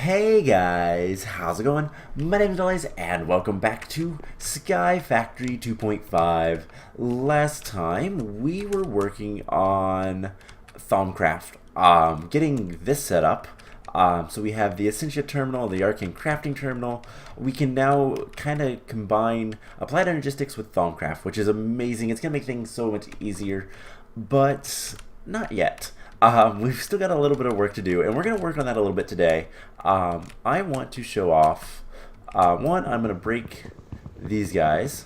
Hey guys, how's it going? My name is Elias and welcome back to Sky Factory 2.5. Last time we were working on Thaumcraft, getting this set up. So we have the Essentia terminal, the Arcane Crafting terminal. We can now kind of combine Applied Energistics with Thaumcraft, which is amazing. It's going to make things so much easier, but not yet. We've still got a little bit of work to do, and we're going to work on that a little bit today. I want to show off, one, I'm going to break these guys.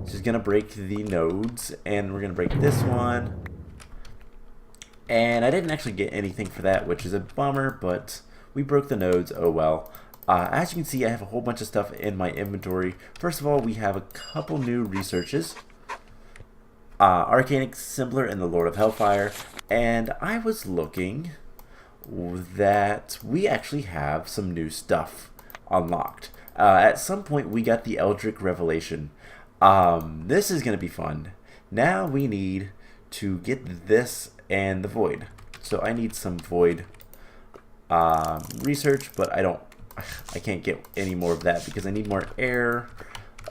Just going to break the nodes, and we're going to break this one. And I didn't actually get anything for that, which is a bummer, but we broke the nodes, oh well. As you can see, I have a whole bunch of stuff in my inventory. First of all, we have a couple new researches. Arcanic Assembler and the Lord of Hellfire, and I was looking that we actually have some new stuff unlocked. At some point we got the Eldritch Revelation. This is going to be fun. Now we need to get this and the Void. So I need some Void research, but I can't get any more of that because I need more air.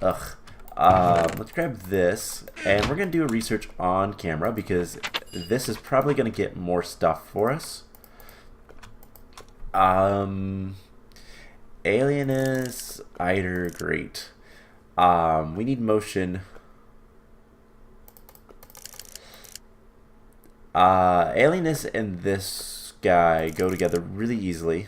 Ugh. Let's grab this, and we're going to do a research on camera because this is probably going to get more stuff for us. Alienus, Eider, great. We need motion. Alienus and this guy go together really easily.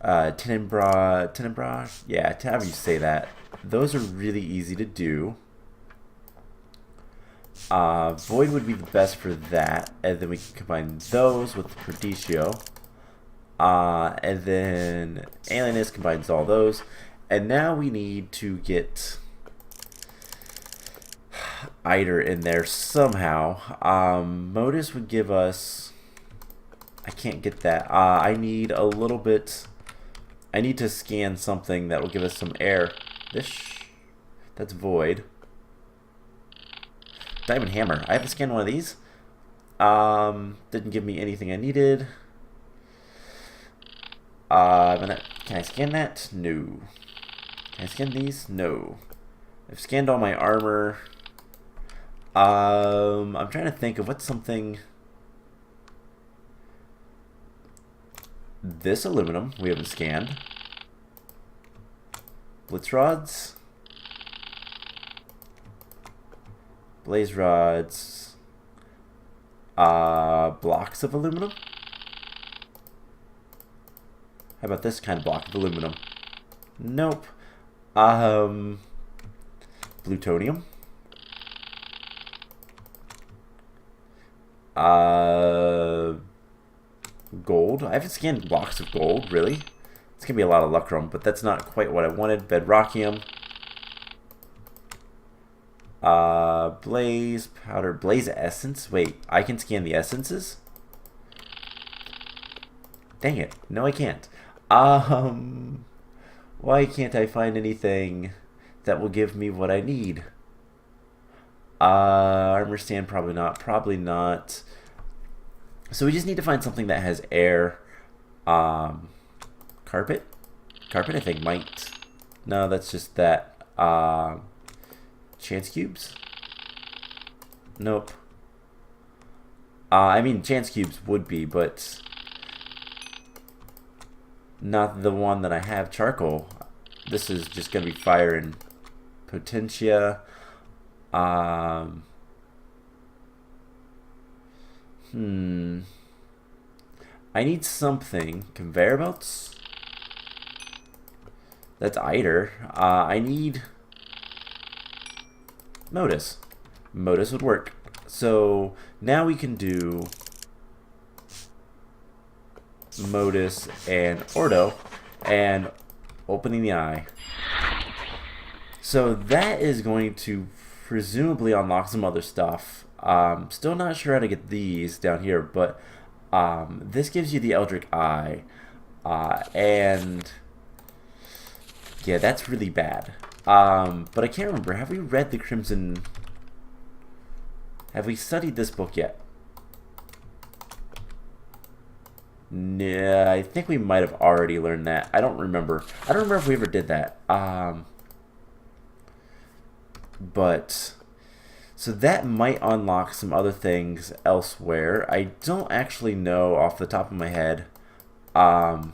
Tenebra, yeah, however you say that. Those are really easy to do. Void would be the best for that, and then we can combine those with Perdicio. And then Alienus combines all those. And now we need to get Eider in there somehow. Modus would give us... I can't get that. I need a little bit... I need to scan something that will give us some air. That's Void. Diamond Hammer. I have to scan one of these. Didn't give me anything I needed. Can I scan that? No. Can I scan these? No. I've scanned all my armor. I'm trying to think of what's something... This aluminum we haven't scanned. Blitz rods. Blaze rods. Blocks of aluminum. How about this kind of block of aluminum? Nope. Plutonium. Gold. I haven't scanned blocks of gold, really. It's gonna be a lot of lucrum, but that's not quite what I wanted. Bedrockium. Blaze powder. Blaze essence. Wait, I can scan the essences? Dang it. No, I can't. Why can't I find anything that will give me what I need? Armor stand, probably not. Probably not. So we just need to find something that has air. Carpet? Carpet, I think, might... No, that's just that. Chance cubes? Nope. I mean, chance cubes would be, but... Not the one that I have. Charcoal. This is just going to be fire and potentia. I need something. Conveyor belts? That's Eider. I need Modus. Modus would work. So now we can do Modus and Ordo and opening the eye. So that is going to presumably unlock some other stuff. Still not sure how to get these down here, but this gives you the Eldritch Eye, and yeah, that's really bad. But I can't remember. Have we read the Crimson Have we studied this book yet? Nah, I think we might have already learned that. I don't remember. I don't remember if we ever did that. But so that might unlock some other things elsewhere. I don't actually know off the top of my head, or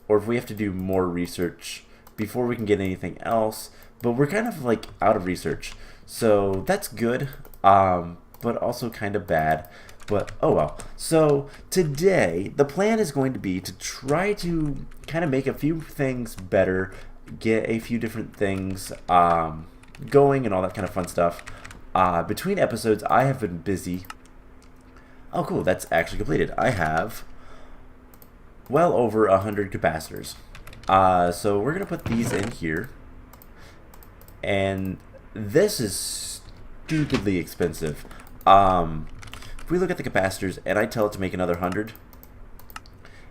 if we have to do more research before we can get anything else. But we're kind of like out of research, so that's good, but also kind of bad. But oh well. So today the plan is going to be to try to kind of make a few things better, get a few different things going and all that kind of fun stuff. Between episodes, I have been busy. Oh, cool! That's actually completed. I have well over 100 capacitors. So we're gonna put these in here, and this is stupidly expensive. If we look at the capacitors and I tell it to make another 100,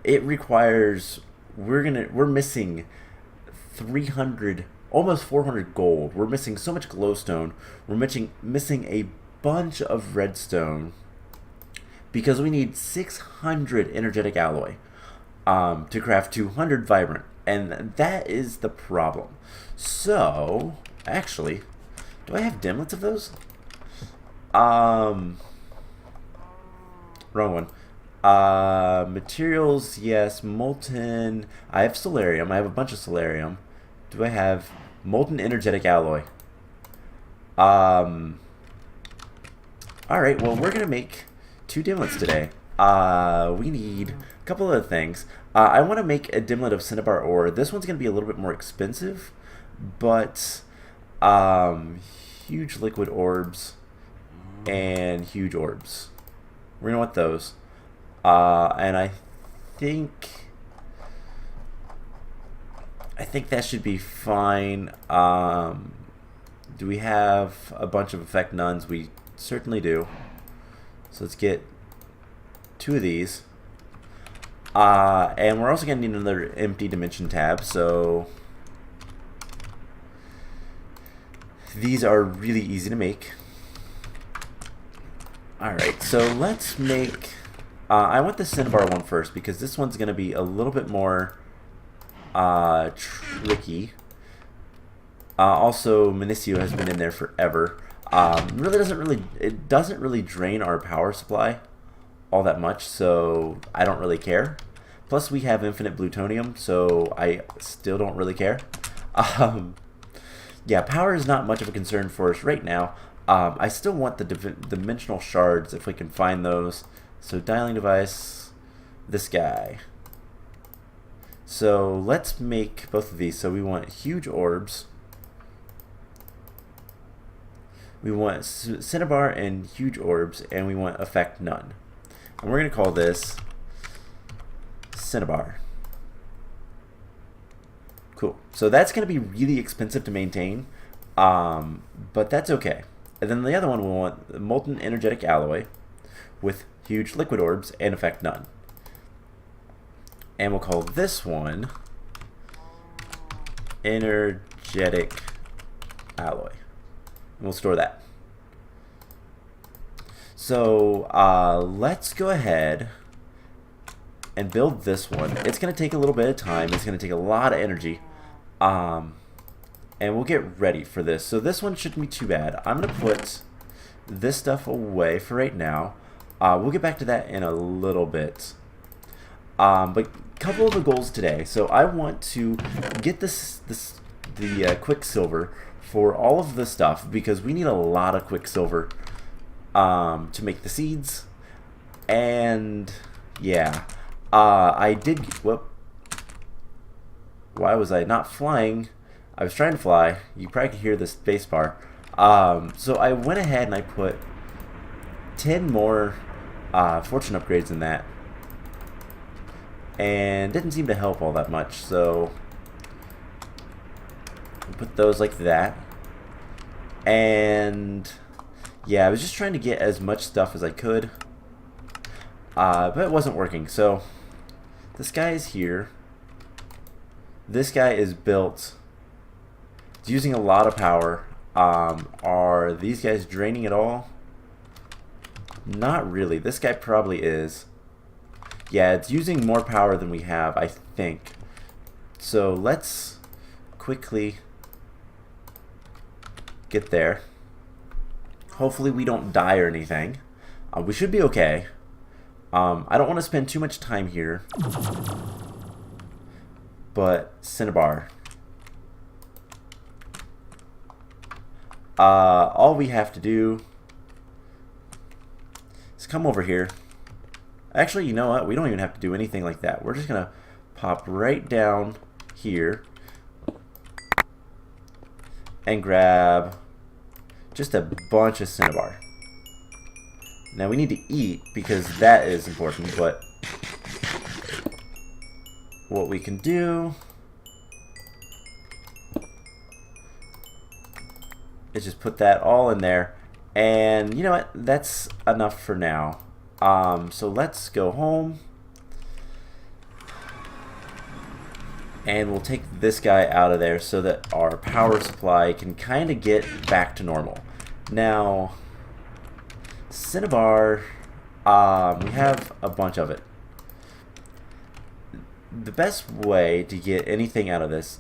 it requires we're missing 300, almost 400 gold. We're missing so much glowstone. We're missing a bunch of redstone because we need 600 energetic alloy to craft 200 vibrant, and that is the problem. So actually, do I have dimlets of those? Wrong one. Materials, yes. Molten. I have solarium. I have a bunch of solarium. Do I have molten energetic alloy? Alright, well, we're gonna make 2 dimlets today. We need a couple of things. I want to make a dimlet of cinnabar ore. This one's gonna be a little bit more expensive, but huge liquid orbs and huge orbs. We're gonna want those, and I think that should be fine. Do we have a bunch of effect nuns? We certainly do. So let's get 2 of these, and we're also gonna need another empty dimension tab. So these are really easy to make. Alright, so let's make... I want the cinnabar one first because this one's going to be a little bit more tricky. Also, Minicio has been in there forever. It doesn't really drain our power supply all that much, so I don't really care. Plus, we have infinite plutonium, so I still don't really care. Yeah, power is not much of a concern for us right now. I still want the dimensional shards if we can find those. So dialing device, this guy. So let's make both of these. So we want huge orbs. We want cinnabar and huge orbs, and we want effect none. And we're going to call this cinnabar. Cool. So that's going to be really expensive to maintain, but that's okay. And then the other one we want molten energetic alloy with huge liquid orbs and effect none. And we'll call this one energetic alloy. And we'll store that. So let's go ahead and build this one. It's going to take a little bit of time. It's going to take a lot of energy. And we'll get ready for this. So this one shouldn't be too bad. I'm going to put this stuff away for right now. We'll get back to that in a little bit. But a couple of the goals today. So I want to get the quicksilver for all of the stuff because we need a lot of quicksilver to make the seeds. And yeah, I did. Whoop. Why was I not flying? I was trying to fly. You probably can hear the space bar. So I went ahead and I put 10 more fortune upgrades in that. And didn't seem to help all that much. So put those like that. And yeah, I was just trying to get as much stuff as I could. But it wasn't working. So this guy is here. This guy is built. It's using a lot of power. Are these guys draining at all? Not really. This guy probably is. Yeah, it's using more power than we have, I think. So let's quickly get there. Hopefully we don't die or anything. We should be okay. I don't want to spend too much time here. But Cinnabar. All we have to do is come over here. Actually, you know what? We don't even have to do anything like that. We're just going to pop right down here and grab just a bunch of Cinnabar. Now we need to eat because that is important, but what we can do is just put that all in there, and you know what? That's enough for now. So let's go home, and we'll take this guy out of there so that our power supply can kind of get back to normal. Now, Cinnabar, we have a bunch of it. The best way to get anything out of this,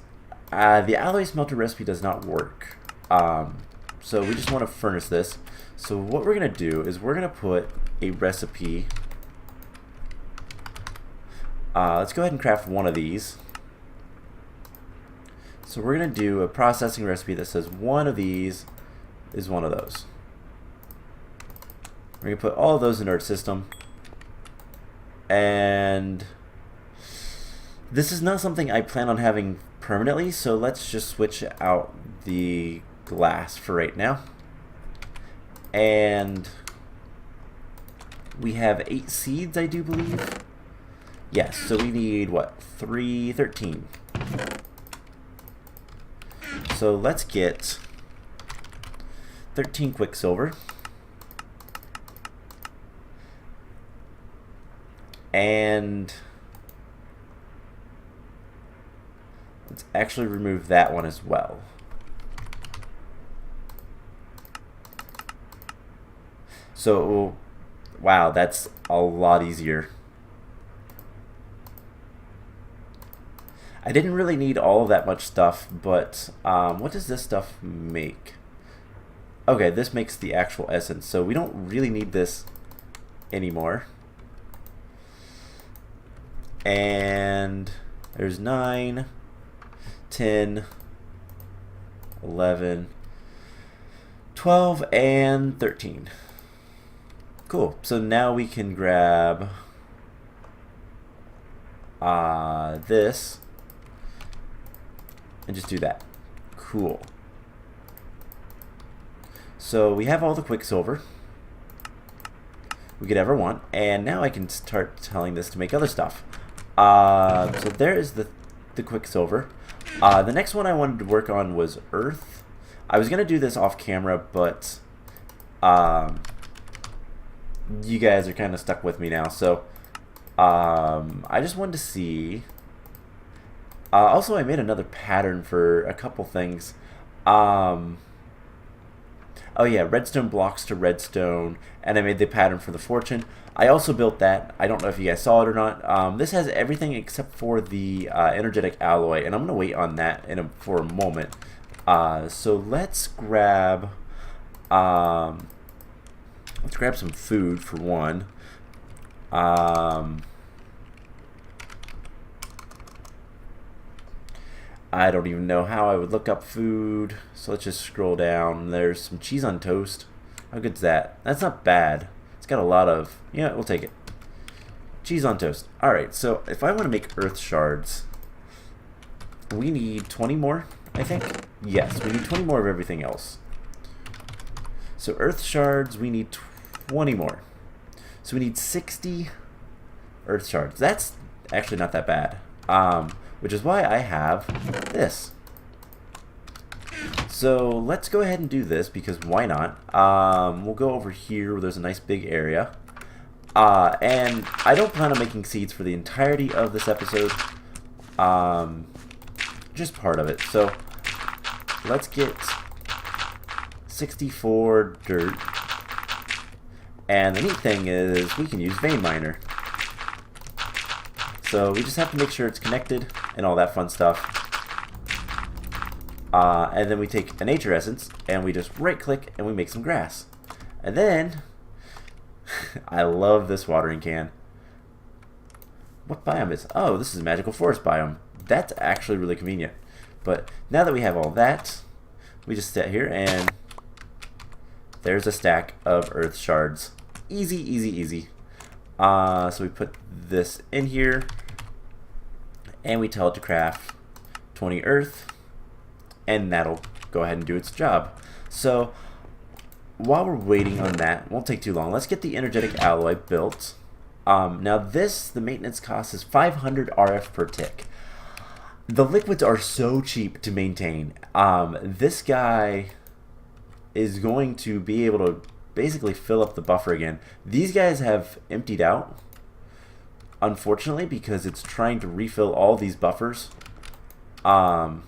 the alloy smelter recipe does not work. So we just want to furnace this. So what we're going to do is we're going to put a recipe. Let's go ahead and craft one of these. So we're going to do a processing recipe that says one of these is one of those. We're going to put all of those into our system. And this is not something I plan on having permanently, so let's just switch out the glass for right now. And we have 8 seeds, I do believe. Yes, so we need, what, 13. So let's get 13 Quicksilver. And let's actually remove that one as well. So, wow, that's a lot easier. I didn't really need all of that much stuff, but what does this stuff make? Okay, this makes the actual essence, so we don't really need this anymore. And there's 9, 10, 11, 12, and 13. Cool. So now we can grab this and just do that. Cool. So we have all the Quicksilver we could ever want, and now I can start telling this to make other stuff. So there is the Quicksilver. The next one I wanted to work on was Earth. I was going to do this off camera, but you guys are kind of stuck with me now, so I just wanted to see. Also, I made another pattern for a couple things. Oh yeah, redstone blocks to redstone, and I made the pattern for the fortune. I also built that. I don't know if you guys saw it or not. This has everything except for the energetic alloy, and I'm going to wait on that for a moment. So let's grab some food for one. I don't even know how I would look up food, so let's just scroll down. There's some cheese on toast. How good's that? That's not bad. It's got a lot of, yeah, we'll take it. Cheese on toast. Alright, so if I want to make earth shards, we need 20 more, I think? Yes, we need 20 more of everything else. So earth shards, we need 20 more. So we need 60 earth shards. That's actually not that bad. Which is why I have this. So let's go ahead and do this, because why not? We'll go over here where there's a nice big area. And I don't plan on making seeds for the entirety of this episode. Just part of it. So let's get 64 dirt. And the neat thing is we can use vein miner. So we just have to make sure it's connected and all that fun stuff. And then we take a nature essence and we just right click and we make some grass. And then I love this watering can. What biome is? Oh, this is a magical forest biome. That's actually really convenient. But now that we have all that, we just sit here and there's a stack of earth shards. Easy, easy, easy. So we put this in here and we tell it to craft 20 earth, and that'll go ahead and do its job. So while we're waiting on that, it won't take too long. Let's get the energetic alloy built. Now the maintenance cost is 500 RF per tick. The liquids are so cheap to maintain. This guy is going to be able to basically fill up the buffer again. These guys have emptied out, unfortunately, because it's trying to refill all these buffers. But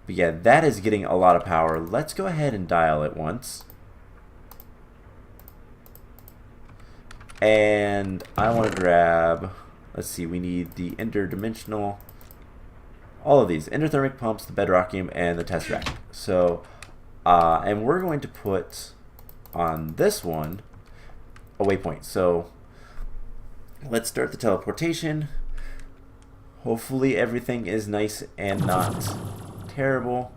yeah, that is getting a lot of power. Let's go ahead and dial it once. And I want to grab, let's see, we need the interdimensional, all of these, endothermic pumps, the bedrockium, and the tesseract. So, and we're going to put on this one a waypoint. So let's start the teleportation. Hopefully everything is nice and not terrible.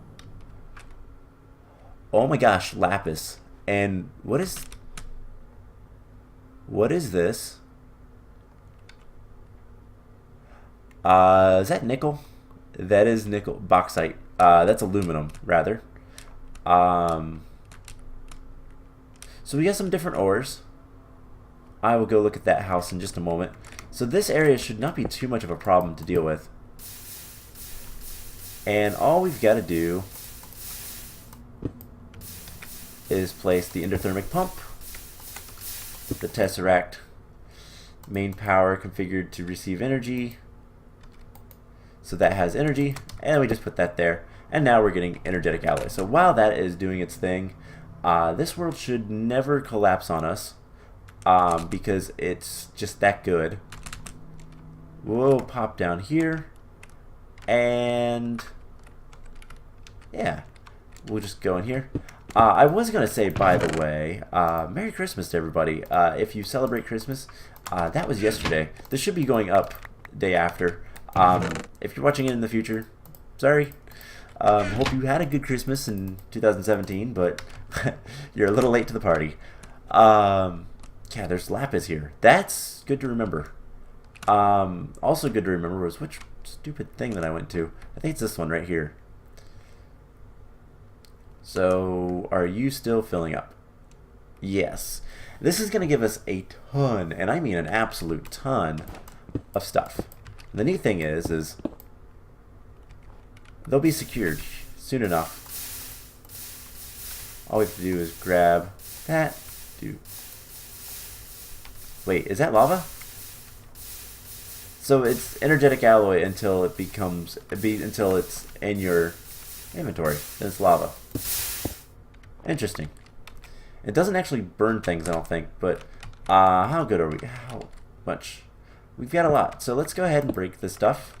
Oh my gosh, lapis. And what is this? Is that nickel? That is nickel. Bauxite. That's aluminum, rather. So we got some different ores. I will go look at that house in just a moment. So this area should not be too much of a problem to deal with. And all we've got to do is place the endothermic pump, the tesseract, main power configured to receive energy. So that has energy, and we just put that there. And now we're getting energetic alloy. So while that is doing its thing, this world should never collapse on us because it's just that good. We'll pop down here, and yeah, we'll just go in here. I was going to say, by the way, Merry Christmas to everybody. If you celebrate Christmas, that was yesterday. This should be going up day after. If you're watching it in the future, sorry. Hope you had a good Christmas in 2017, but you're a little late to the party. Yeah, there's lapis here. That's good to remember. Also good to remember was which stupid thing that I went to. I think it's this one right here. So, are you still filling up? Yes. This is going to give us a ton, and I mean an absolute ton, of stuff. The neat thing is they'll be secured soon enough. All we have to do is grab that. Wait, is that lava? So it's energetic alloy until it becomes until it's in your inventory. Then it's lava. Interesting. It doesn't actually burn things, I don't think, but how good are we? How much? We've got a lot. So let's go ahead and break this stuff.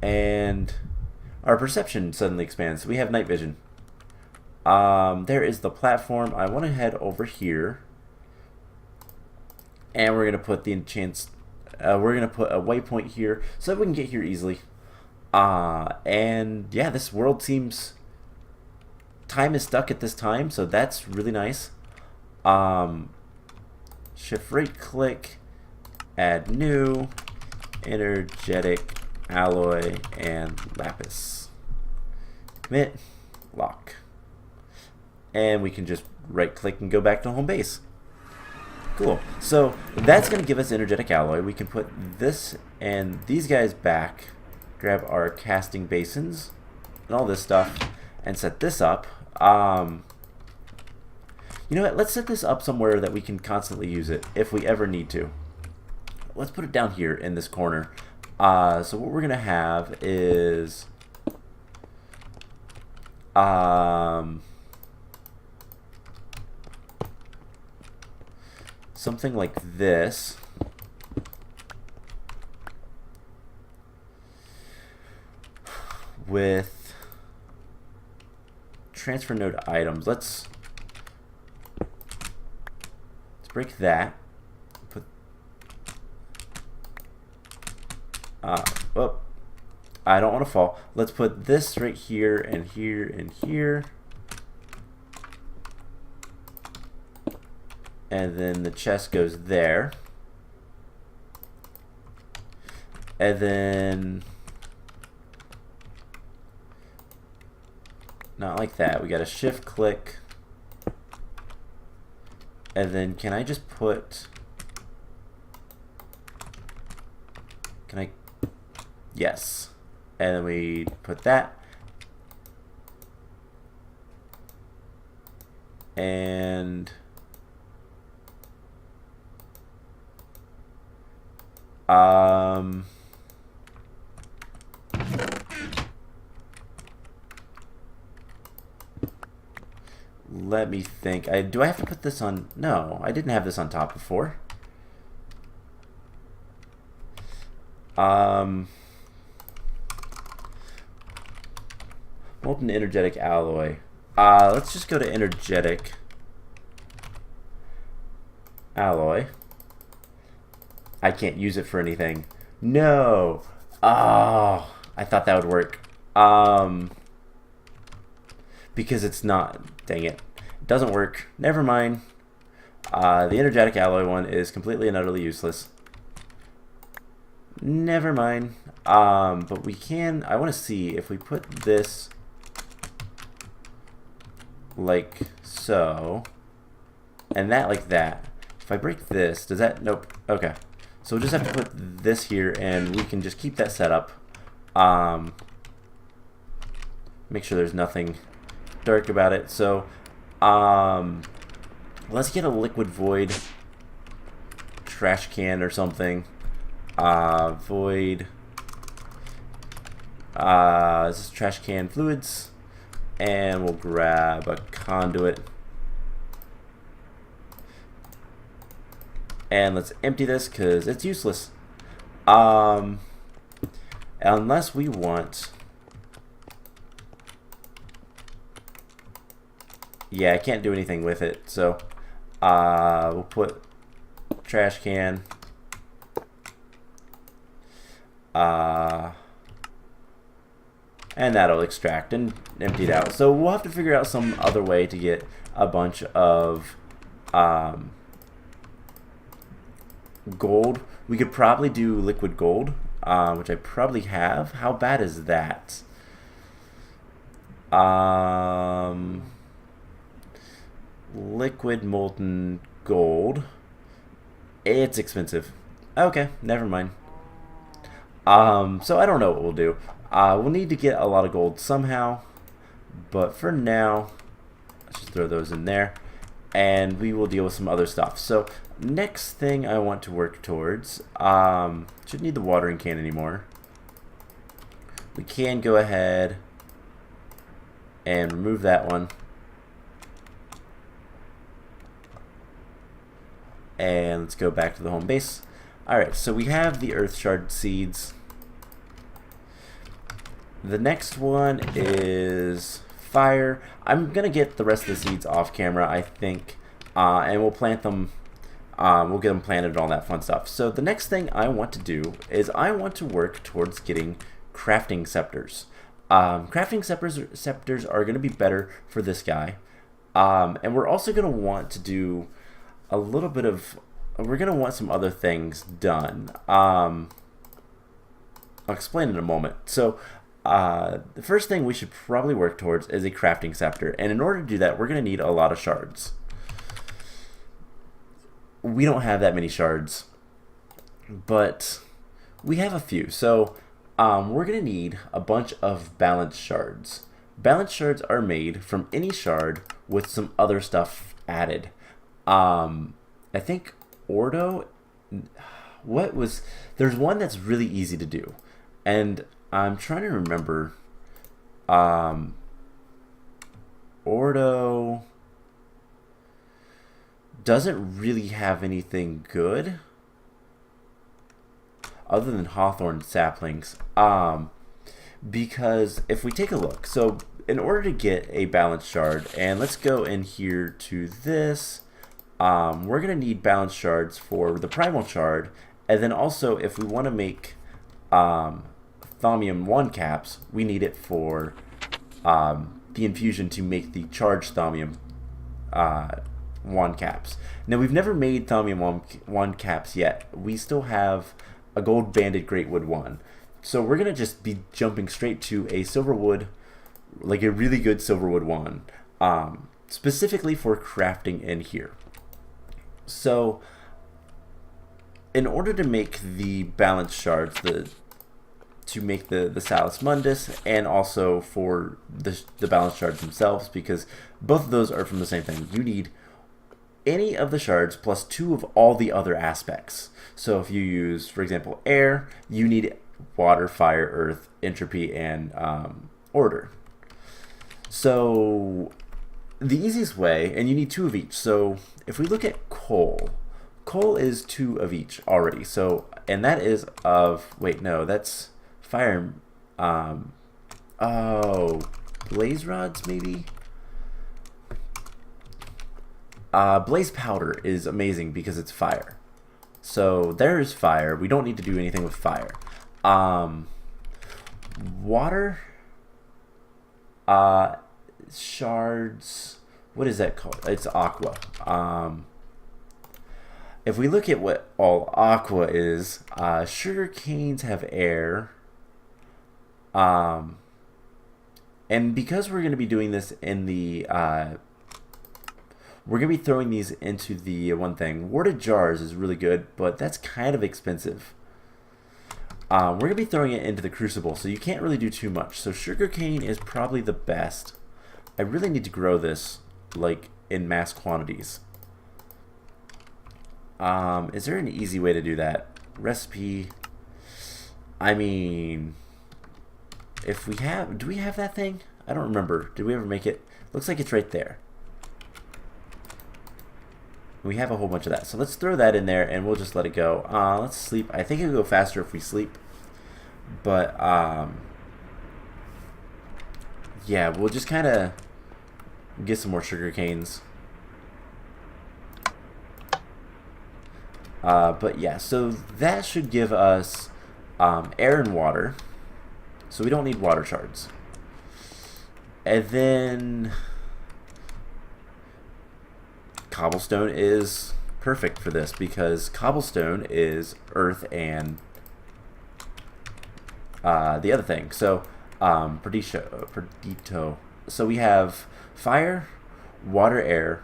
And our perception suddenly expands. We have night vision. There is the platform. I want to head over here. And we're going to put the enchants. We're going to put a waypoint here so that we can get here easily. And yeah, this world seems... Time is stuck at this time, so that's really nice. Shift right click, add new, energetic alloy, and lapis. Commit, lock. And we can just right click and go back to home base. Cool. So that's going to give us energetic alloy. We can put this and these guys back, grab our casting basins and all this stuff, and set this up. You know what? Let's set this up somewhere that we can constantly use it if we ever need to. Let's put it down here in this corner. So what we're going to have is something like this. With transfer node items, let's break that. Put oh, I don't want to fall. Let's put this right here and here and here, and then the chest goes there, and then not like that. We got to shift click. And then can I just put, can I, yes. And then we put that. And let me think. Do I have to put this on? No, I didn't have this on top before. Molten energetic alloy. Let's just go to energetic alloy. I can't use it for anything. No. Oh, I thought that would work. Because it's not. Dang it. It doesn't work. Never mind. The energetic alloy one is completely and utterly useless. Never mind. But we can. I want to see if we put this like so, and that like that. If I break this, does that? Nope. Okay. So we'll just have to put this here, and we can just keep that set up. Make sure there's nothing dark about it. So let's get a liquid void trash can or something. Void this is trash can fluids, and we'll grab a conduit, and let's empty this because it's useless, unless we want. Yeah, I can't do anything with it, so we'll put trash can, and that'll extract and empty it out. So we'll have to figure out some other way to get a bunch of gold. We could probably do liquid gold, which I probably have. How bad is that? Liquid molten gold. It's expensive. Okay, never mind. So I don't know what we'll do. We'll need to get a lot of gold somehow, but for now, let's just throw those in there, and we will deal with some other stuff. So next thing I want to work towards, shouldn't need the watering can anymore. We can go ahead and remove that one. And let's go back to the home base. Alright, so we have the earth shard seeds. The next one is fire. I'm going to get the rest of the seeds off camera, I think. And we'll plant them. We'll get them planted and all that fun stuff. So the next thing I want to do is I want to work towards getting crafting scepters. Crafting scepters are going to be better for this guy. And we're also going to want to do a little bit of, we're going to want some other things done. I'll explain in a moment. So the first thing we should probably work towards is a crafting scepter. And in order to do that, we're going to need a lot of shards. We don't have that many shards, but we have a few. So we're going to need a bunch of balanced shards. Balanced shards are made from any shard with some other stuff added. I think Ordo, there's one that's really easy to do, and I'm trying to remember Ordo doesn't really have anything good other than hawthorn saplings. Because if we take a look, so in order to get a balance shard, and let's go in here to this, we're going to need balance shards for the primal shard, and then also if we want to make Thaumium 1 caps, we need it for the infusion to make the charged Thaumium 1 caps. Now we've never made Thaumium 1 caps yet. We still have a gold banded Greatwood 1. So we're going to just be jumping straight to a Silverwood, like a really good Silverwood 1, specifically for crafting in here. So in order to make the balance shards, to make the Salus Mundus, and also for the balance shards themselves, because both of those are from the same thing, you need any of the shards plus 2 of all the other aspects. So if you use, for example, air, you need water, fire, earth, entropy, and order. So the easiest way, and you need 2 of each. So if we look at coal is 2 of each already. So, and that is of, wait, no, that's fire. Oh, blaze rods maybe? Blaze powder is amazing because it's fire. So there's fire. We don't need to do anything with fire. Water, shards, what is that called? It's aqua. If we look at what all aqua is, sugar canes have air. And because we're going to be doing this in the, we're going to be throwing these into the one thing. Warded jars is really good, but that's kind of expensive. We're going to be throwing it into the crucible, so you can't really do too much. So sugarcane is probably the best. I really need to grow this, like, in mass quantities. Is there an easy way to do that? Recipe. I mean, if we have, do we have that thing? I don't remember. Did we ever make it? Looks like it's right there. We have a whole bunch of that. So let's throw that in there and we'll just let it go. Let's sleep. I think it'll go faster if we sleep. But, yeah, we'll just kind of get some more sugar canes. But yeah, so that should give us air and water. So we don't need water shards. And then cobblestone is perfect for this because cobblestone is earth and the other thing. So Perdito. So we have fire, water, air,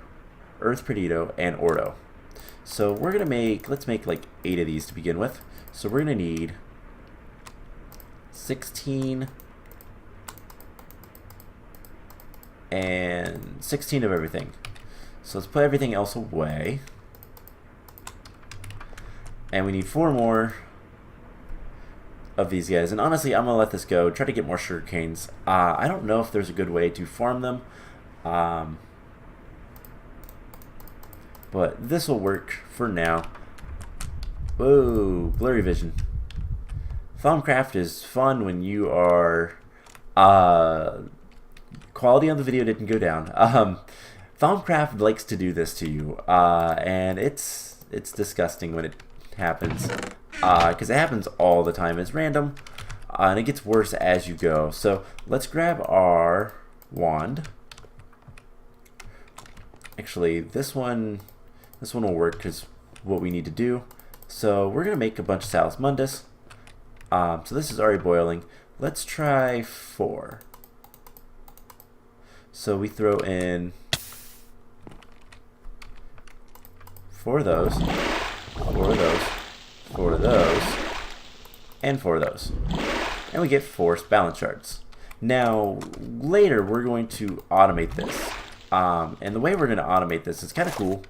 earth, Perdito, and Ordo. So we're gonna make, let's make like 8 of these to begin with. So we're gonna need 16 and 16 of everything. So let's put everything else away. And we need 4 more of these guys. And honestly, I'm gonna let this go. Try to get more sugar canes. I don't know if there's a good way to farm them. But this will work for now. Whoa, blurry vision. Thaumcraft is fun when you are quality on the video didn't go down. Thaumcraft likes to do this to you, and it's disgusting when it happens, because it happens all the time. It's random, and it gets worse as you go. So let's grab our wand. Actually, this one will work because what we need to do. So we're gonna make a bunch of Salus Mundus. So this is already boiling. Let's try 4. So we throw in 4 of those, 4 of those, 4 of those, and 4 of those. And we get 4 balance shards. Now, later we're going to automate this. And the way we're going to automate this is kind of cool,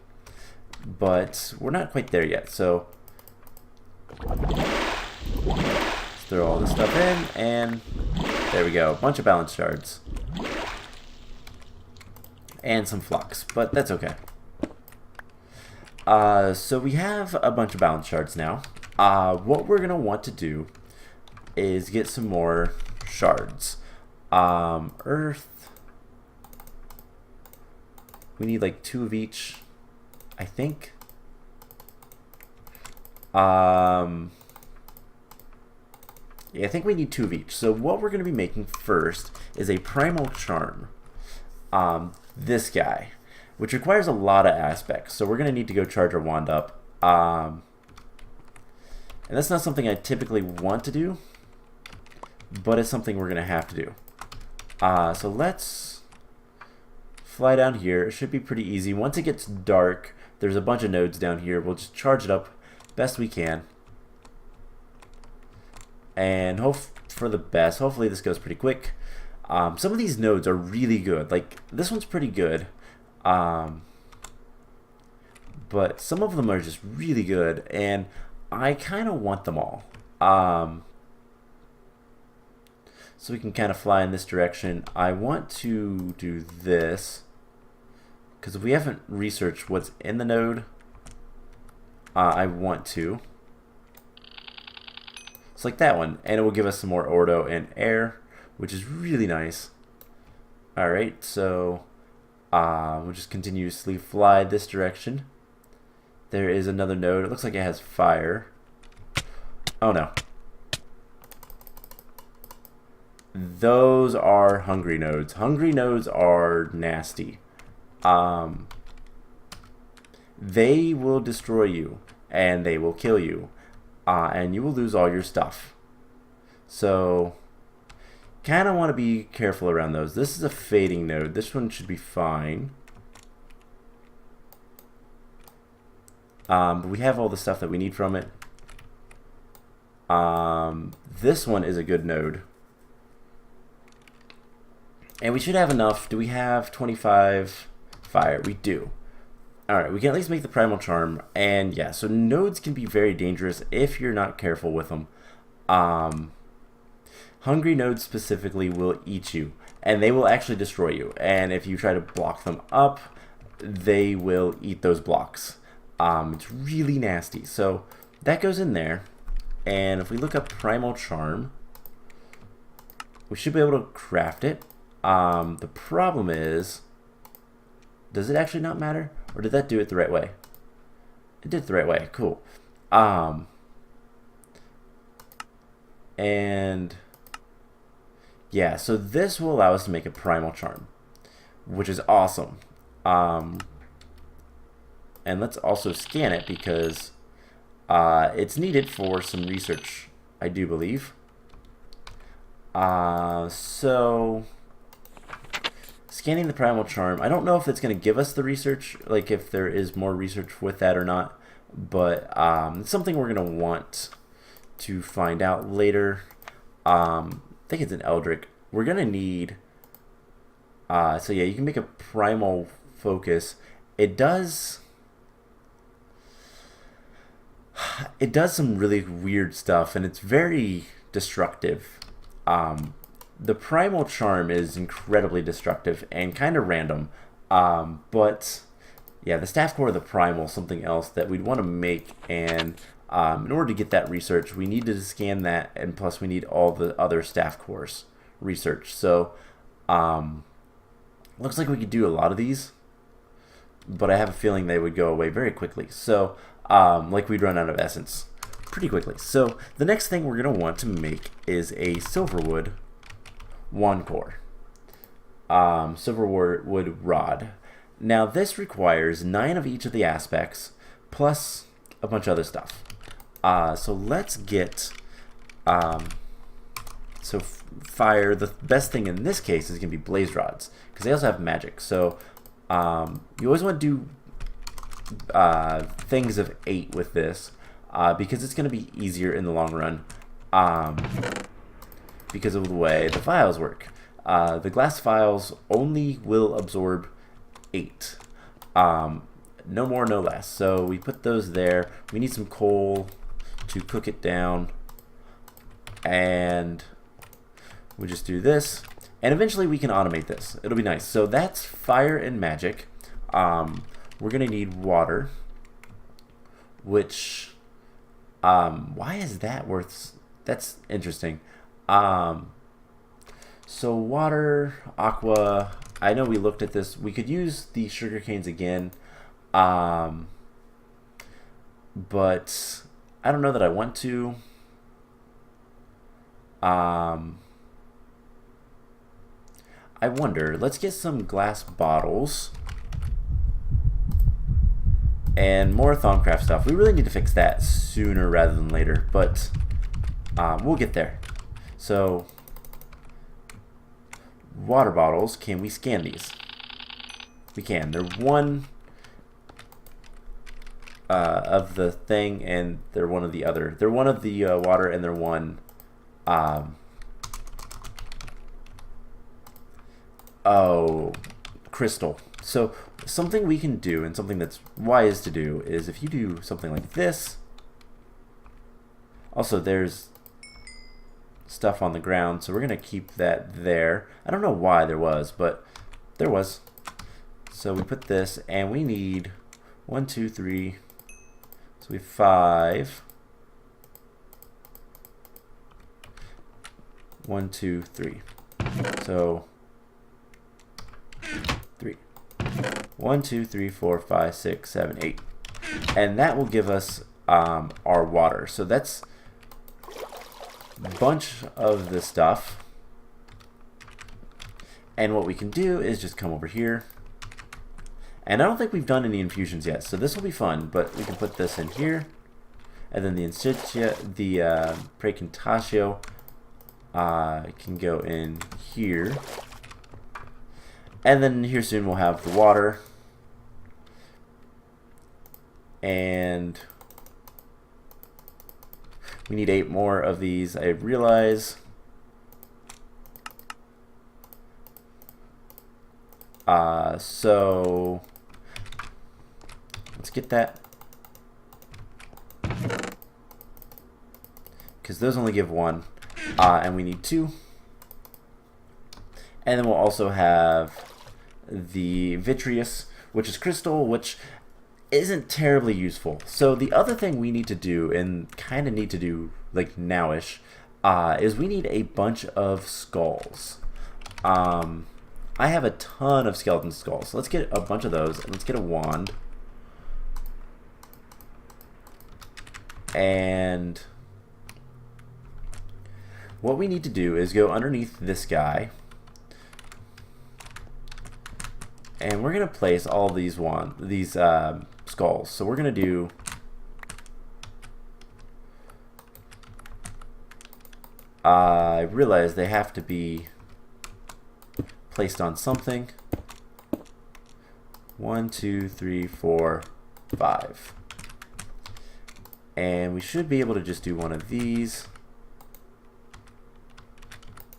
but we're not quite there yet. So let's throw all this stuff in, and there we go. A bunch of balance shards. and some flux, but that's okay. So we have a bunch of balance shards now. What we're gonna want to do is get some more shards. Earth. We need like 2 of each, I think. Yeah, I think we need 2 of each. So what we're going to be making first is a primal charm. This guy, which requires a lot of aspects. So we're going to need to go charge our wand up. And that's not something I typically want to do, but it's something we're going to have to do. So let's fly down here. It should be pretty easy. Once it gets dark, there's a bunch of nodes down here. We'll just charge it up best we can. And hope for the best. Hopefully this goes pretty quick. Some of these nodes are really good. Like, this one's pretty good. But some of them are just really good. And I kind of want them all. So we can kind of fly in this direction. I want to do this, because if we haven't researched what's in the node, I want to. It's like that one, and it will give us some more ordo and air, which is really nice. Alright, so we'll just continuously fly this direction. There is another node. It looks like it has fire. Oh no. Those are hungry nodes. Hungry nodes are nasty. They will destroy you, and they will kill you, and you will lose all your stuff. So, kind of want to be careful around those. This is a fading node. This one should be fine. But we have all the stuff that we need from it. This one is a good node. And we should have enough. Do we have 25 fire? We do. Alright, we can at least make the primal charm. And yeah, so nodes can be very dangerous if you're not careful with them. Hungry nodes specifically will eat you. And they will actually destroy you. And if you try to block them up, they will eat those blocks. It's really nasty. So that goes in there. And if we look up primal charm, we should be able to craft it. The problem is, does it actually not matter? Or did that do it the right way? It did it the right way. Cool. And yeah, so this will allow us to make a primal charm, which is awesome. And let's also scan it because it's needed for some research, I do believe. So scanning the primal charm, I don't know if it's going to give us the research, like if there is more research with that or not, but it's something we're going to want to find out later. I think it's an Eldritch. We're going to need, so yeah, you can make a primal focus. It does some really weird stuff, and it's very destructive. The primal charm is incredibly destructive and kind of random, but yeah, the staff core of the primal is something else that we'd want to make, and in order to get that research, we need to scan that, and plus we need all the other staff cores research. So looks like we could do a lot of these, but I have a feeling they would go away very quickly. So like we'd run out of essence pretty quickly. So the next thing we're going to want to make is a silverwood wand core. Silverwood rod. Now this requires 9 of each of the aspects plus a bunch of other stuff. So let's get fire. The best thing in this case is going to be blaze rods because they also have magic. So you always want to do things of 8 with this because it's going to be easier in the long run. Because of the way the vials work. The glass vials only will absorb 8. No more, no less. So we put those there. We need some coal to cook it down. And we just do this. And eventually we can automate this. It'll be nice. So that's fire and magic. We're going to need water, which, why is that worth, that's interesting. So water, aqua, I know we looked at this. We could use the sugar canes again, but I don't know that I want to. I wonder, let's get some glass bottles and more Thaumcraft stuff. We really need to fix that sooner rather than later, but we'll get there. So, water bottles, can we scan these? We can. They're one of the thing, and they're one of the other. They're one of the water, and they're one crystal. So something we can do, and something that's wise to do, is if you do something like this. Also, there's stuff on the ground, so we're gonna keep that there. I don't know why there was, but there was. So we put this, and we need 1, 2, 3. So we have 5. 1, 2, 3. So 3. 1, 2, 3, 4, 5, 6, 7, 8. And that will give us our water. So that's a bunch of the stuff. And what we can do is just come over here. And I don't think we've done any infusions yet, so this will be fun. But we can put this in here. And then the Precantatio can go in here. And then here soon we'll have the water. And we need 8 more of these, I realize. So let's get that. Because those only give 1. And we need 2. And then we'll also have the vitreous, which is crystal, which isn't terribly useful. So the other thing we need to do, and kind of need to do like nowish, is we need a bunch of skulls. I have a ton of skeleton skulls. So let's get a bunch of those, and let's get a wand. And what we need to do is go underneath this guy, and we're gonna place all these skulls. So we're gonna do I realize they have to be placed on something. 1, 2, 3, 4, 5. And we should be able to just do one of these.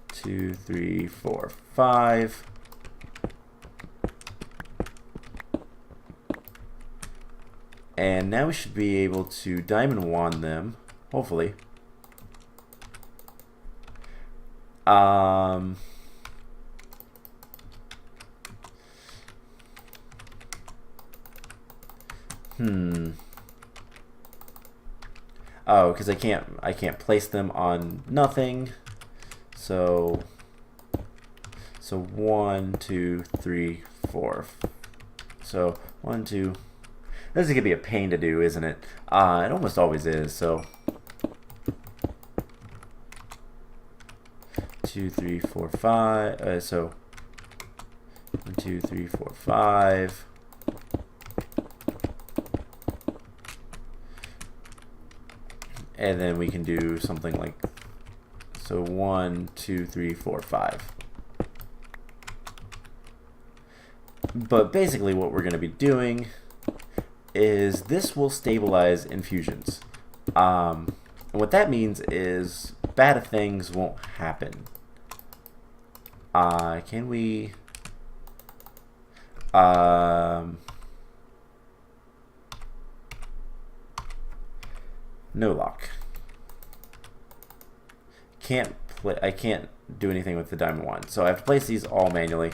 2, 3, 4, 5. And now we should be able to diamond wand them, hopefully. Oh, because I can't place them on nothing. So 1, 2, 3, 4. So 1, 2. This is gonna be a pain to do, isn't it? It almost always is. So 2, 3, 4, 5. So 1, 2, 3, 4, 5. And then we can do something like, so 1, 2, 3, 4, 5. But basically what we're going to be doing is this will stabilize infusions. And what that means is bad things won't happen. Can we... no lock. Can't play. I can't do anything with the diamond one. So I have to place these all manually.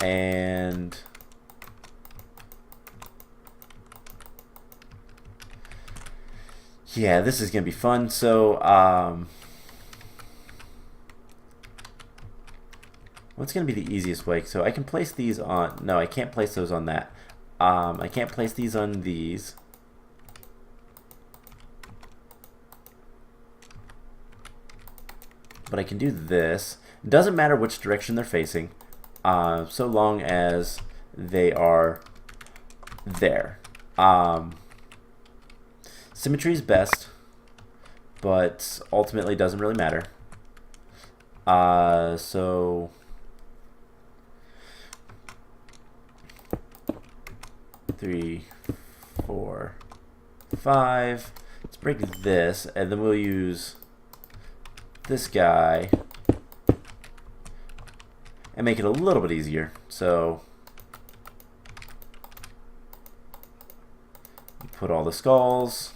And yeah, this is going to be fun. So, what's going to be the easiest way? So I can place these on... No, I can't place those on that. I can't place these on these. But I can do this. It doesn't matter which direction they're facing, so long as they are there. Symmetry is best, but ultimately doesn't really matter. So 3, 4, 5. Let's break this, and then we'll use this guy and make it a little bit easier. So put all the skulls,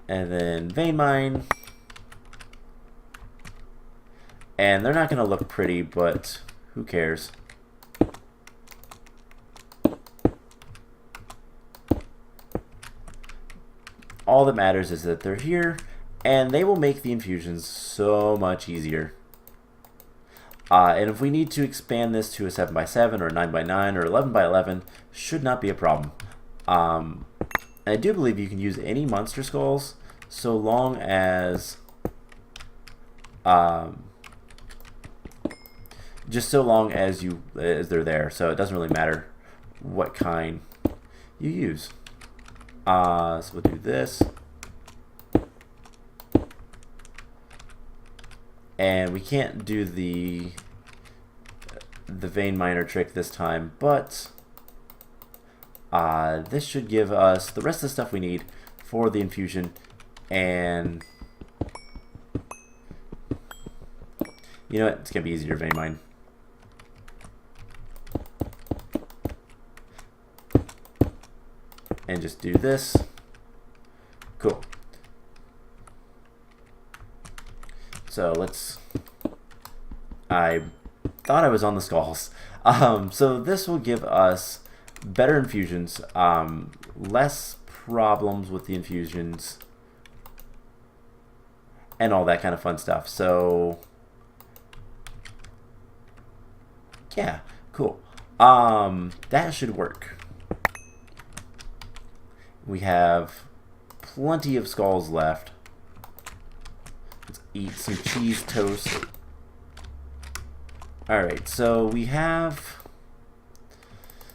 and then vein mine, and they're not going to look pretty, but who cares? All that matters is that they're here, and they will make the infusions so much easier. And if we need to expand this to a 7x7 or 9x9 or 11x11, should not be a problem. And I do believe you can use any monster skulls so long as just so long as they're there. So it doesn't really matter what kind you use. So we'll do this. And we can't do the vein miner trick this time, but this should give us the rest of the stuff we need for the infusion. And you know what? It's gonna be easier to vein mine. And just do this. Cool. So let's... I thought I was on the skulls. So this will give us better infusions, less problems with the infusions, and all that kind of fun stuff. So yeah, cool. That should work. We have plenty of skulls left. Let's eat some cheese toast. Alright, so we have...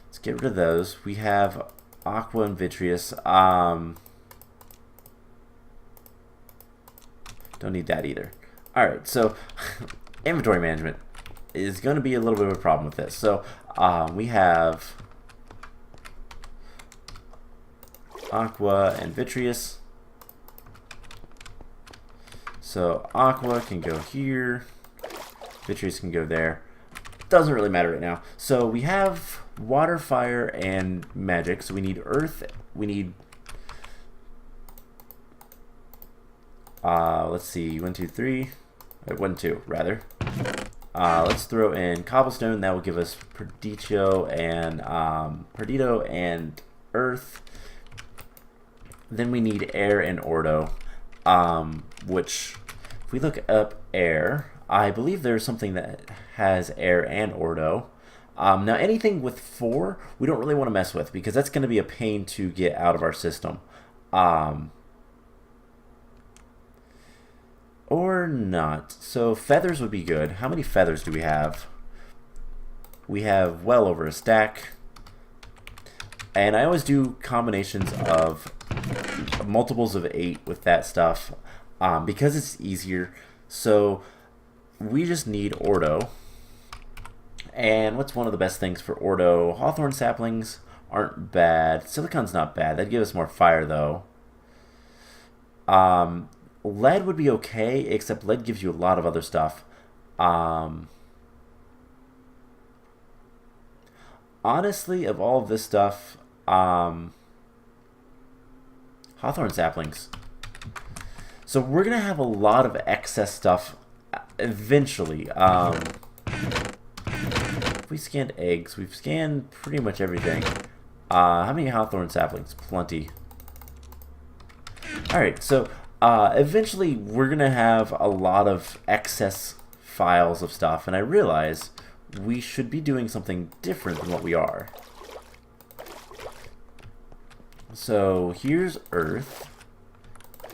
Let's get rid of those. We have aqua and vitreous. Don't need that either. Alright, so inventory management is going to be a little bit of a problem with this. So we have aqua and vitreous. So aqua can go here, vitreous can go there. Doesn't really matter right now. So we have water, fire, and magic. So we need earth. We need let's see, 1, 2, 3, 1, 2 rather. Let's throw in cobblestone. That will give us Perdicio and earth. Then we need air and ordo, which, if we look up air, I believe there's something that has air and ordo. Now anything with 4, we don't really want to mess with, because that's going to be a pain to get out of our system. Or not. So feathers would be good. How many feathers do we have? We have well over a stack. And I always do combinations of multiples of 8 with that stuff, because it's easier. So we just need ordo. And what's one of the best things for ordo? Hawthorn saplings aren't bad. Silicon's not bad. That'd give us more fire though. Lead would be okay, except lead gives you a lot of other stuff. Honestly, of all of this stuff, Hawthorn saplings. So we're going to have a lot of excess stuff eventually. We scanned eggs. We've scanned pretty much everything. How many hawthorn saplings? Plenty. Alright, so eventually we're going to have a lot of excess files of stuff, and I realize we should be doing something different than what we are. So here's Earth,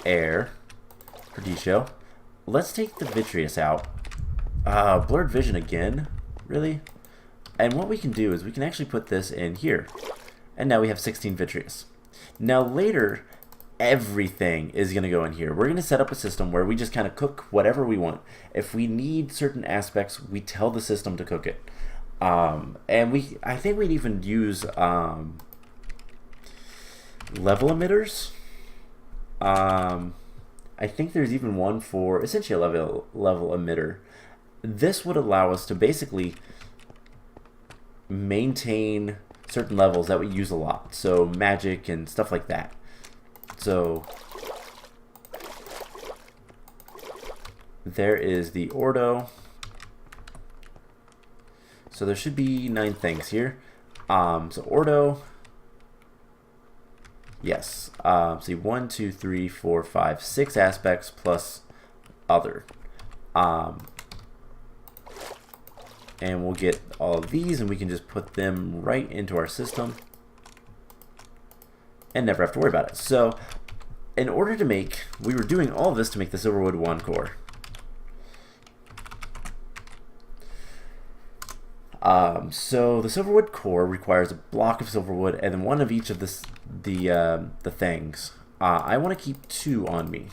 Air, Perdicio. Let's take the vitreous out. Blurred vision again? Really? And what we can do is we can actually put this in here. And now we have 16 vitreous. Now later, everything is going to go in here. We're going to set up a system where we just kind of cook whatever we want. If we need certain aspects, we tell the system to cook it. And I think we'd even use level emitters. I think there's even one for essentially a level emitter. This would allow us to basically maintain certain levels that we use a lot, so magic and stuff like that. So there is the Ordo. So there should be 9 things here. So Ordo. Yes. See, 1, 2, 3, 4, 5, 6 aspects plus other. And we'll get all of these, and we can just put them right into our system and never have to worry about it. So in order to make, we were doing all of this to make the Silverwood wand core. So the Silverwood core requires a block of Silverwood and then one of each of the things. I want to keep 2 on me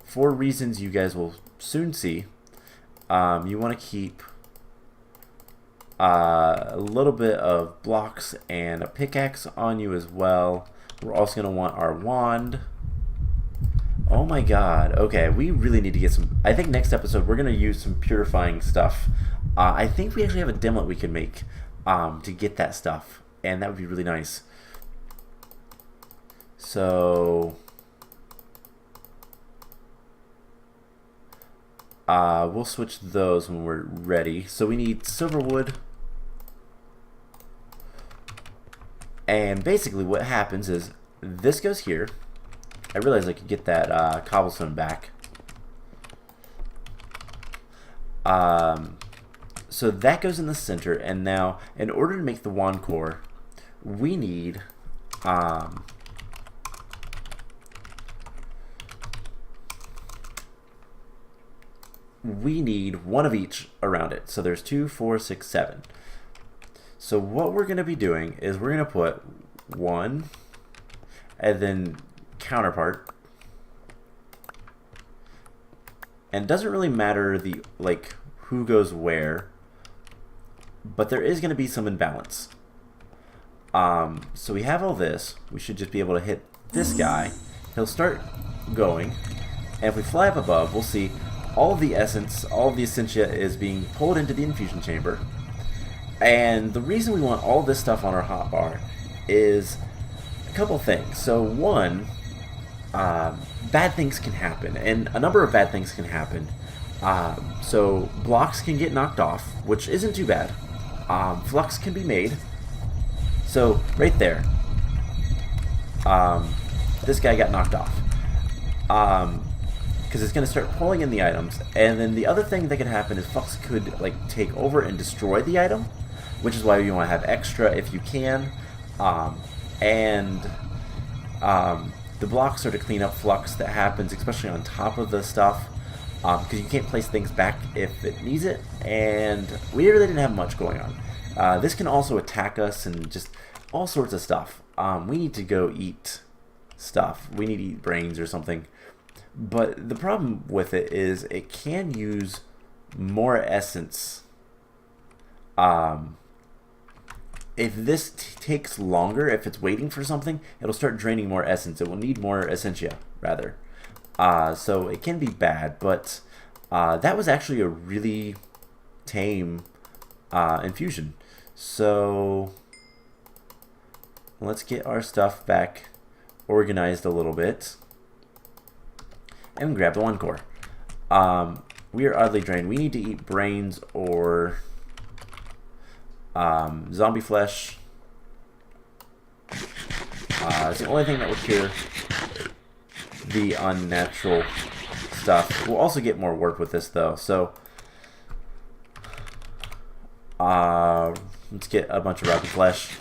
for reasons you guys will soon see. You want to keep a little bit of blocks and a pickaxe on you as well. We're also going to want our wand. Oh my god. Okay, we really need to get some... I think next episode we're going to use some purifying stuff. I think we actually have a dimlet we can make to get that stuff, and that would be really nice. So... we'll switch those when we're ready. So we need silverwood. And basically what happens is this goes here. I realized I could get that cobblestone back. So that goes in the center, and now in order to make the wand core, we need one of each around it. So there's 2, 4, 6, 7. So what we're going to be doing is we're going to put 1 and then counterpart. And it doesn't really matter the who goes where, but there is going to be some imbalance. So we have all this. We should just be able to hit this guy. He'll start going, and if we fly up above, we'll see all of the essence, all of the essentia is being pulled into the infusion chamber. And the reason we want all this stuff on our hotbar is a couple things. So one, bad things can happen, and a number of bad things can happen. So blocks can get knocked off, which isn't too bad. Flux can be made. So right there, this guy got knocked off. Because it's going to start pulling in the items, and then the other thing that could happen is flux could take over and destroy the item, which is why you want to have extra if you can. The blocks are to clean up flux that happens, especially on top of the stuff, because you can't place things back if it needs it, and we really didn't have much going on. This can also attack us and just all sorts of stuff. We need to go eat stuff. We need to eat brains or something. But the problem with it is it can use more essence. If this takes longer, if it's waiting for something, it'll start draining more essence. It will need more essentia, rather. So it can be bad, but that was actually a really tame infusion. So let's get our stuff back organized a little bit. And grab the 1 core. We are oddly drained. We need to eat brains or zombie flesh. It's the only thing that will cure the unnatural stuff. We'll also get more work with this though. So let's get a bunch of rotten flesh.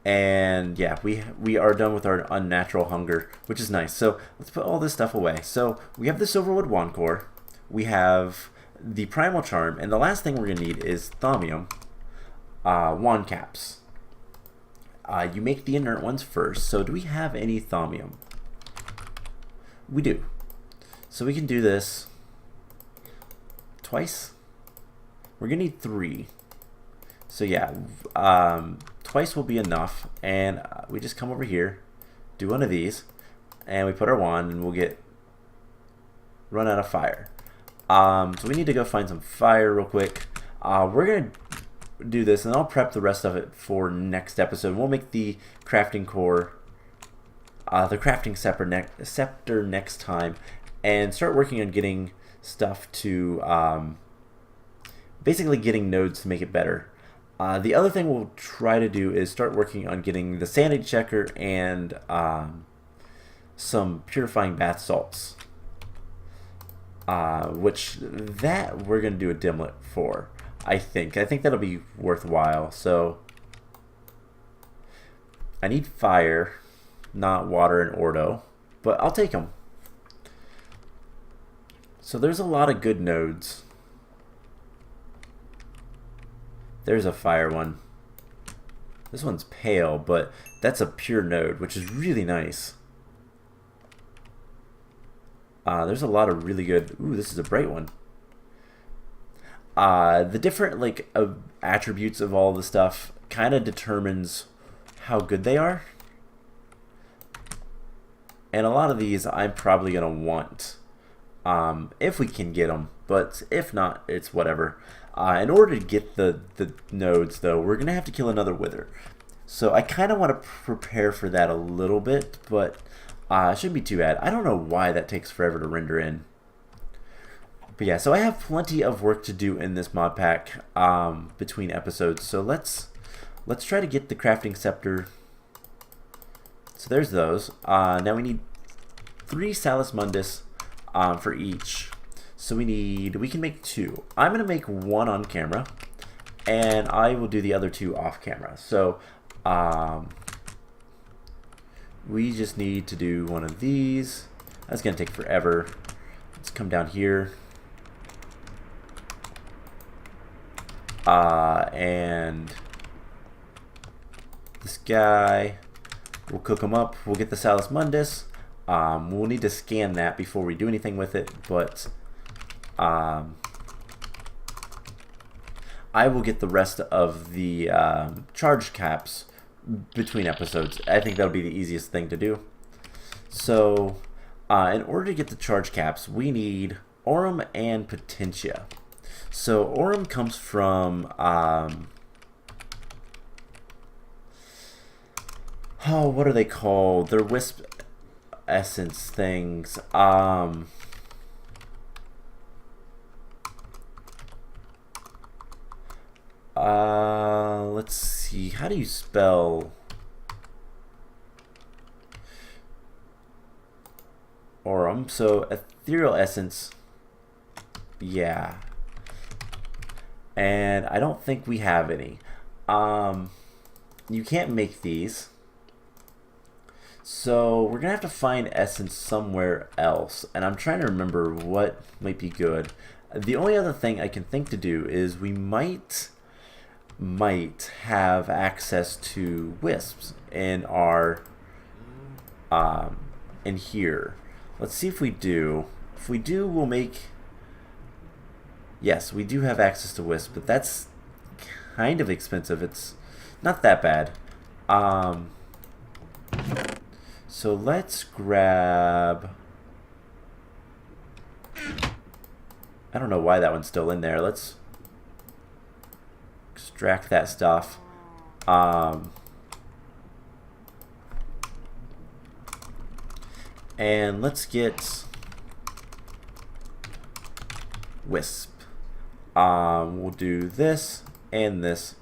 And yeah, we are done with our unnatural hunger, which is nice. So let's put all this stuff away. So we have the Silverwood Wand Core, we have the Primal Charm, and the last thing we're going to need is Thaumium Wand Caps. You make the inert ones first. So do we have any Thaumium? We do. So we can do this twice. We're going to need 3. So yeah, twice will be enough, and we just come over here, do one of these, and we put our wand, and we'll run out of fire. So we need to go find some fire real quick. We're gonna do this, and I'll prep the rest of it for next episode. We'll make the crafting core, the crafting scepter next time, and start working on getting stuff to basically getting nodes to make it better. The other thing we'll try to do is start working on getting the sanity checker and some purifying bath salts, which that we're going to do a dimlet for. I think that'll be worthwhile. So I need fire, not water and ordo, but I'll take them. So there's a lot of good nodes. There's a fire one. This one's pale, but that's a pure node, which is really nice. There's a lot of really good... Ooh, this is a bright one. The different attributes of all the stuff kind of determines how good they are. And a lot of these I'm probably going to want if we can get them. But if not, it's whatever. In order to get the nodes, though, we're going to have to kill another wither. So I kind of want to prepare for that a little bit, but it shouldn't be too bad. I don't know why that takes forever to render in. But yeah, so I have plenty of work to do in this mod pack between episodes. So let's try to get the crafting scepter. So there's those. Now we need 3 Salus Mundus for each. So we can make 2. I'm going to make 1 on camera, and I will do the other 2 off camera. So we just need to do one of these. That's going to take forever. Let's come down here. And this guy, we'll cook him up. We'll get the Salus Mundus. We'll need to scan that before we do anything with it, but I will get the rest of the charge caps between episodes. I think that'll be the easiest thing to do. So in order to get the charge caps, we need Aurum and Potentia. So Aurum comes from what are they called? They're wisp essence things. Let's see. How do you spell Aurum? So ethereal essence. Yeah. And I don't think we have any. You can't make these. So we're gonna have to find essence somewhere else. And I'm trying to remember what might be good. The only other thing I can think to do is we might have access to wisps in our in here. Let's see if we do. If we do, we'll make... Yes, we do have access to wisp, but that's kind of expensive. It's not that bad. So let's grab... I don't know why that one's still in there. Let's extract that stuff. And let's get Wisp. We'll do this and this.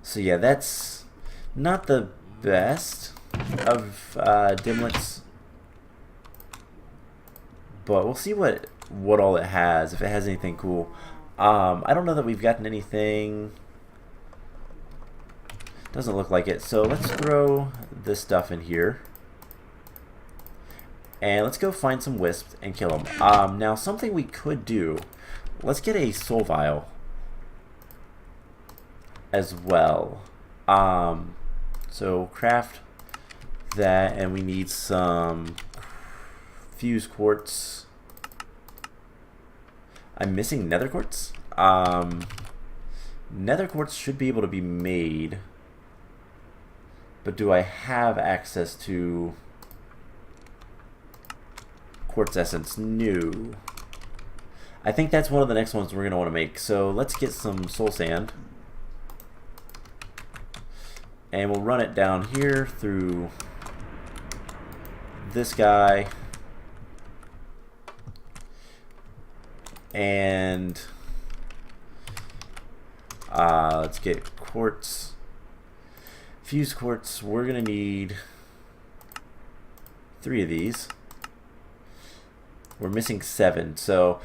So yeah, that's not the best of Dimlets, but we'll see what all it has, if it has anything cool. I don't know that we've gotten anything. Doesn't look like it. So let's throw this stuff in here. And let's go find some wisps and kill them. Now, something we could do, let's get a soul vial as well. So craft that, and we need some fuse quartz. I'm missing nether quartz. Nether quartz should be able to be made, but do I have access to quartz essence? No. I think that's one of the next ones we're going to want to make. So let's get some soul sand. And we'll run it down here through this guy. And let's get quartz. Fuse quartz, we're going to need 3 of these. We're missing 7, so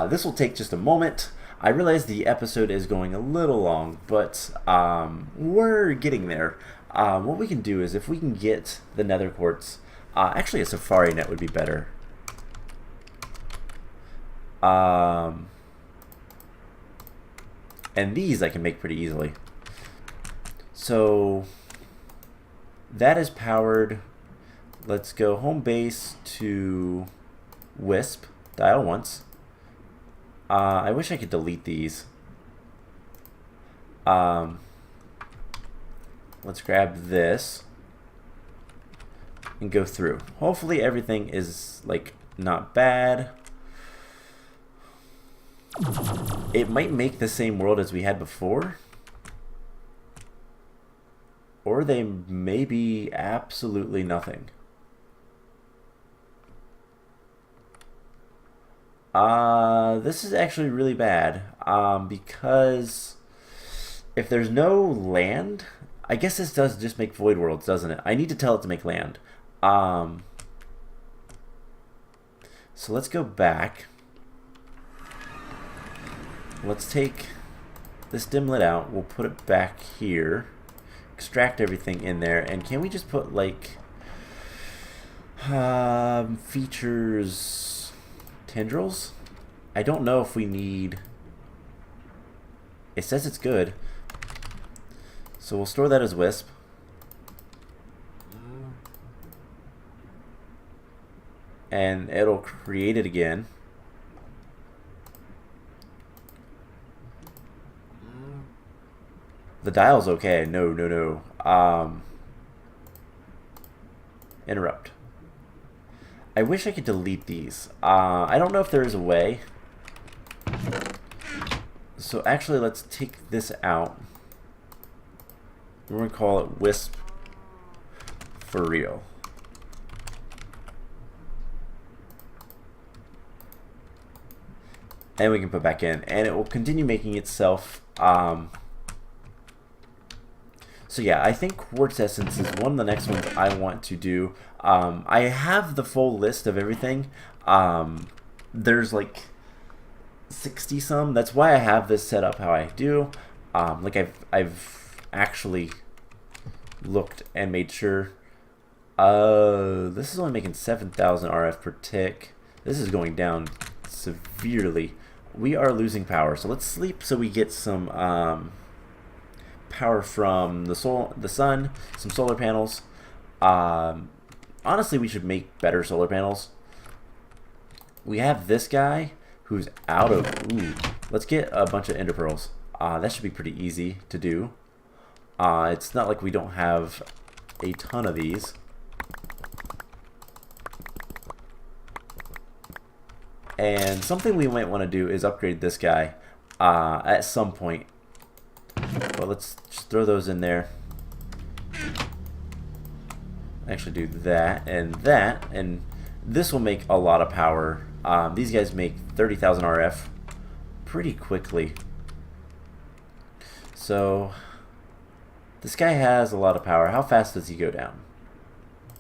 this will take just a moment. I realize the episode is going a little long, but we're getting there. What we can do is, if we can get the nether quartz, actually a safari net would be better. And these I can make pretty easily. So that is powered. Let's go home base to Wisp, dial once. I wish I could delete these. Let's grab this and go through. Hopefully everything is like not bad. It might make the same world as we had before, or they may be absolutely nothing. This is actually really bad, because if there's no land, I guess this does just make void worlds, doesn't it? I need to tell it to make land. So let's go back. Let's take this dimlet out. We'll put it back here. Extract everything in there. And can we just put like features tendrils? I don't know if we need. It says it's good. So we'll store that as wisp. And it'll create it again. The dial's okay. No. Interrupt. I wish I could delete these. I don't know if there is a way. So actually, let's take this out. We're going to call it Wisp for real. And we can put back in. And it will continue making itself. So yeah, I think quartz essence is one of the next ones I want to do. I have the full list of everything. There's like 60 some. That's why I have this set up how I do. Like I've actually looked and made sure. This is only making 7,000 RF per tick. This is going down severely. We are losing power, so let's sleep so we get some power from the sun, some solar panels. Honestly, we should make better solar panels. We have this guy who's out of. Ooh, let's get a bunch of ender pearls. That should be pretty easy to do. It's not like we don't have a ton of these. And something we might want to do is upgrade this guy at some point. But let's just throw those in there. actually do that, and this will make a lot of power. These guys make 30,000 RF pretty quickly. So this guy has a lot of power. How fast does he go down?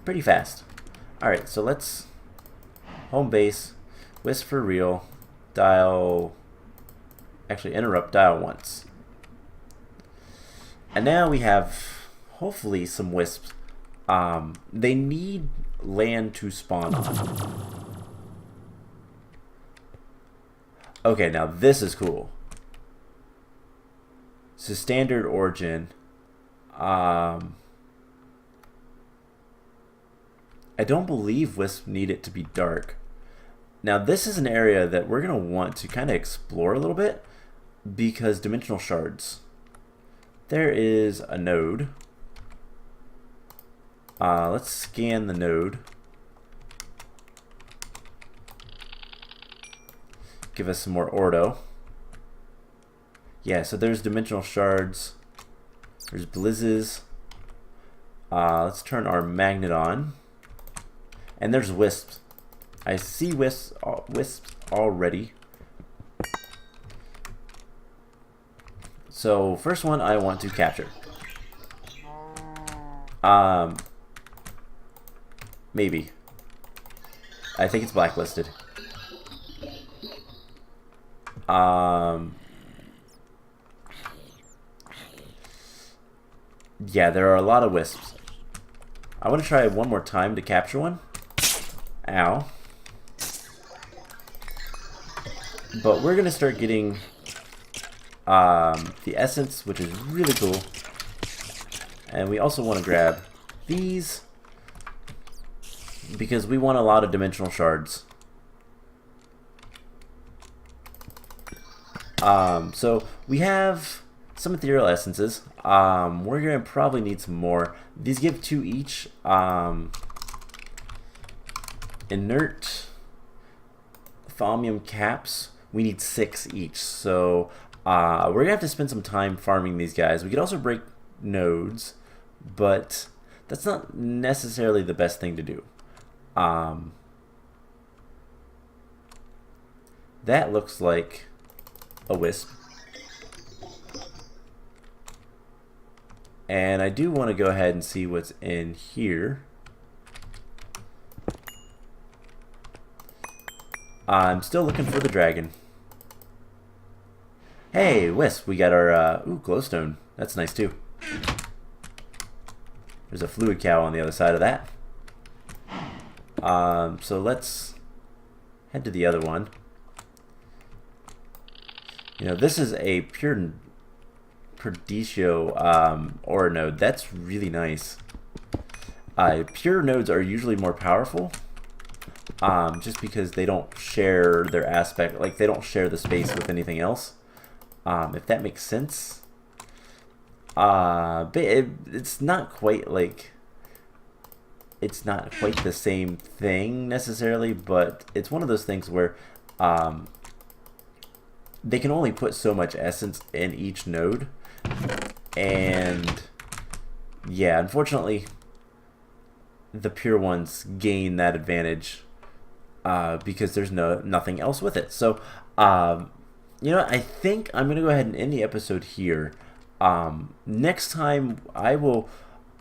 Pretty fast. Alright, so let's home base, wisp for real, dial, actually interrupt, dial once. And now we have hopefully some wisps. They need land to spawn on. Okay, now this is cool. So standard origin. I don't believe wisps need it to be dark. Now this is an area that we're going to want to kind of explore a little bit because dimensional shards. There is a node. Let's scan the node. Give us some more ordo. Yeah, so there's dimensional shards. There's blizzes. Let's turn our magnet on. And there's wisps. I see wisps already. So first one I want to capture. Maybe. I think it's blacklisted. Yeah, there are a lot of wisps. I want to try one more time to capture one. Ow. But we're going to start getting the essence, which is really cool. And we also want to grab these because we want a lot of dimensional shards. So we have some ethereal essences. We're going to probably need some more. These give 2 each. Inert thaumium caps, we need 6 each. So we're going to have to spend some time farming these guys. We could also break nodes, but that's not necessarily the best thing to do. That looks like a wisp. And I do want to go ahead and see what's in here. I'm still looking for the dragon. Hey, wisp, we got our glowstone. That's nice too. There's a fluid cow on the other side of that. So let's head to the other one. You know, this is a pure Perdicio ore node. That's really nice. Pure nodes are usually more powerful, just because they don't share their aspect, like they don't share the space with anything else. If that makes sense. But it's not quite like, it's not quite the same thing necessarily, but it's one of those things where they can only put so much essence in each node. And yeah, unfortunately, the pure ones gain that advantage because there's nothing else with it. So, you know, I think I'm going to go ahead and end the episode here. Next time, I will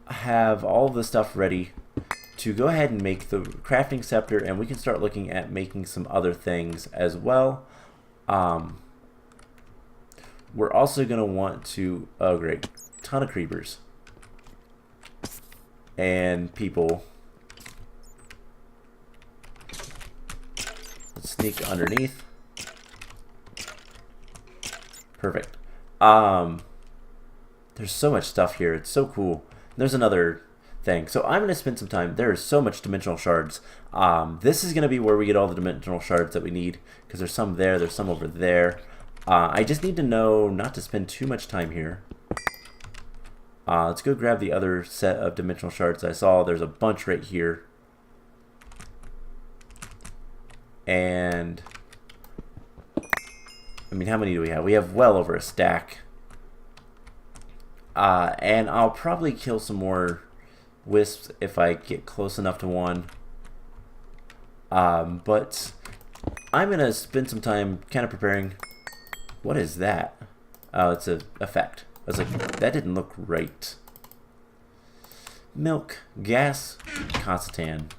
have all the stuff ready to go ahead and make the crafting scepter, and we can start looking at making some other things as well. We're also going to want to, oh great, ton of creepers and people. Let's sneak underneath. Perfect. There's so much stuff here. It's so cool. There's another thing. So I'm going to spend some time. There is so much dimensional shards. This is going to be where we get all the dimensional shards that we need, because there's some there, there's some over there. I just need to know not to spend too much time here. Let's go grab the other set of dimensional shards I saw. There's a bunch right here. And I mean, how many do we have? We have well over a stack. And I'll probably kill some more wisps if I get close enough to one. But I'm going to spend some time kind of preparing. What is that? Oh, it's an effect. I was like, that didn't look right. Milk, gas, Constantan.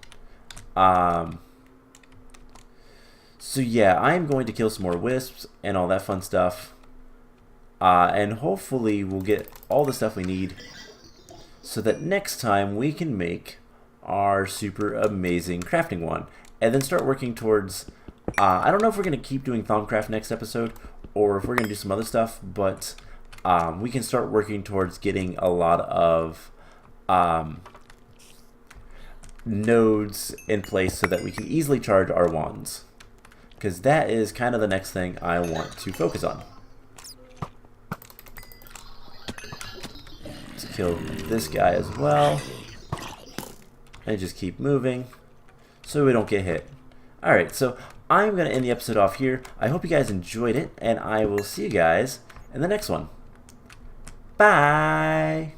So yeah, I'm going to kill some more wisps and all that fun stuff. And hopefully we'll get all the stuff we need so that next time we can make our super amazing crafting one. And then start working towards... I don't know if we're going to keep doing Thaumcraft next episode or if we're going to do some other stuff, but we can start working towards getting a lot of nodes in place so that we can easily charge our wands. Because that is kind of the next thing I want to focus on. Let's kill this guy as well. And just keep moving so we don't get hit. Alright, so I'm going to end the episode off here. I hope you guys enjoyed it, and I will see you guys in the next one. Bye!